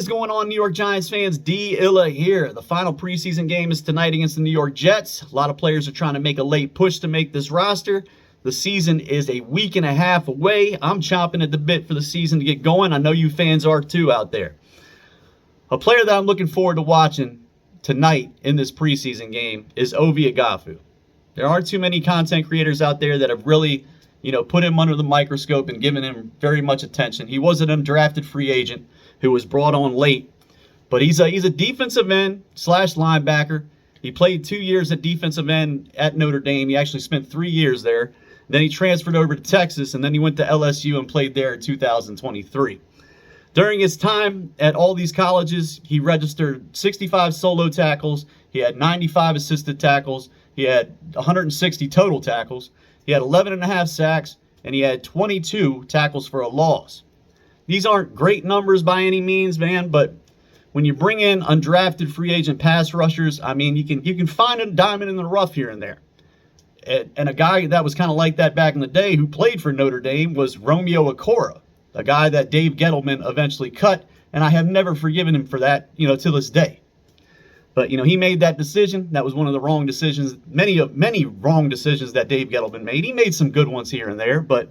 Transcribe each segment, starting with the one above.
is going on, New York Giants fans? D. Illa here. The final preseason game is tonight against the New York Jets. A lot of players are trying to make a late push to make this roster. The season is a week and a half away. I'm chomping at the bit for the season to get going. I know you fans are too out there. A player that I'm looking forward to watching tonight in this preseason game is Oghoufo. There aren't too many content creators out there that have really, put him under the microscope and given him very much attention. He was an undrafted free agent who was brought on late, but he's a defensive end / linebacker. He played 2 years at defensive end at Notre Dame. He actually spent 3 years there. Then he transferred over to Texas, and then he went to LSU and played there in 2023. During his time at all these colleges, he registered 65 solo tackles. He had 95 assisted tackles. He had 160 total tackles. He had 11.5 sacks, and he had 22 tackles for a loss. These aren't great numbers by any means, man, but when you bring in undrafted free agent pass rushers, I mean, you can find a diamond in the rough here and there. And a guy that was kind of like that back in the day who played for Notre Dame was Romeo Okwara, a guy that Dave Gettleman eventually cut, and I have never forgiven him for that, to this day. But, he made that decision. That was one of the wrong decisions, many wrong decisions that Dave Gettleman made. He made some good ones here and there, but,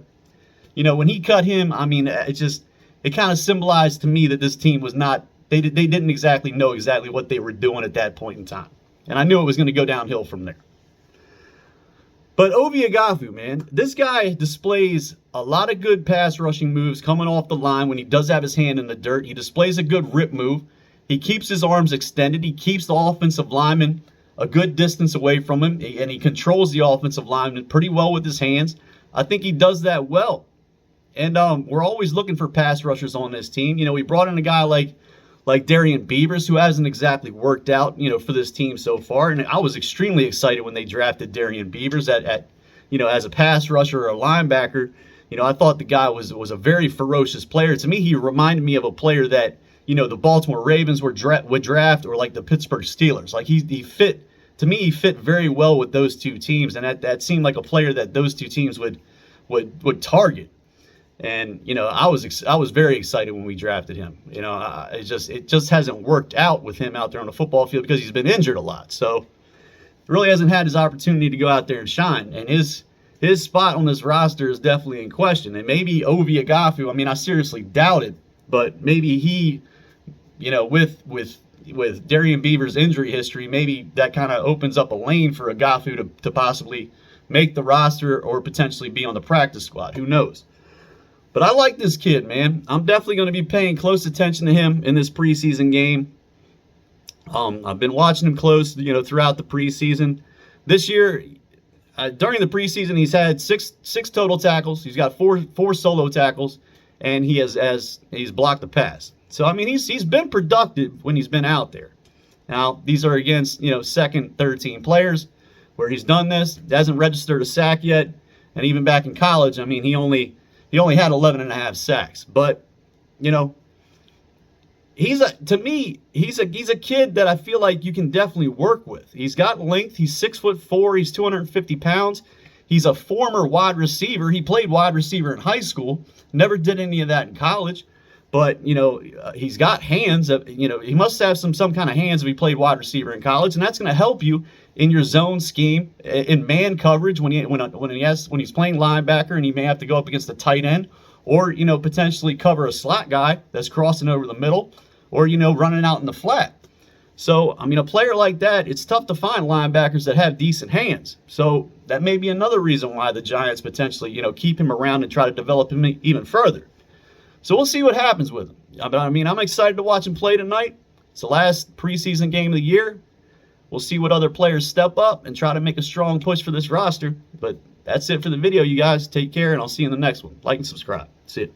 when he cut him, I mean, it kind of symbolized to me that this team was not, they didn't exactly know exactly what they were doing at that point in time. And I knew it was going to go downhill from there. But Oghoufo, man, this guy displays a lot of good pass rushing moves coming off the line when he does have his hand in the dirt. He displays a good rip move. He keeps his arms extended. He keeps the offensive lineman a good distance away from him, and he controls the offensive lineman pretty well with his hands. I think he does that well. And we're always looking for pass rushers on this team. We brought in a guy like Darien Beavers, who hasn't exactly worked out, for this team so far. And I was extremely excited when they drafted Darien Beavers at as a pass rusher or a linebacker. I thought the guy was a very ferocious player. To me, he reminded me of a player that, the Baltimore Ravens would draft, or like the Pittsburgh Steelers. Like he fit, to me, he fit very well with those two teams. And that seemed like a player that those two teams would target. And, I was very excited when we drafted him. It just hasn't worked out with him out there on the football field because he's been injured a lot. So really hasn't had his opportunity to go out there and shine. And his spot on this roster is definitely in question. And maybe Oghoufo, I mean, I seriously doubt it, but maybe he, with Darien Beavers' injury history, maybe that kind of opens up a lane for Oghoufo to possibly make the roster or potentially be on the practice squad. Who knows? But I like this kid, man. I'm definitely going to be paying close attention to him in this preseason game. I've been watching him close, throughout the preseason. This year, during the preseason, he's had six total tackles. He's got four solo tackles, and he's blocked the pass. So I mean, he's been productive when he's been out there. Now these are against second, third team players where he's done this. He hasn't registered a sack yet, and even back in college, I mean, he only had 11.5 sacks. But he's a kid that I feel like you can definitely work with. He's got length. He's 6'4". He's 250 pounds. He's a former wide receiver. He played wide receiver in high school. Never did any of that in college. But he's got hands. He must have some kind of hands if he played wide receiver in college, and that's going to help you in your zone scheme, in man coverage when he's playing linebacker and he may have to go up against a tight end, or potentially cover a slot guy that's crossing over the middle, or running out in the flat. So I mean, a player like that, it's tough to find linebackers that have decent hands. So that may be another reason why the Giants potentially keep him around and try to develop him even further. So we'll see what happens with him. I mean, I'm excited to watch him play tonight. It's the last preseason game of the year. We'll see what other players step up and try to make a strong push for this roster. But that's it for the video, you guys. Take care, and I'll see you in the next one. Like and subscribe. See you.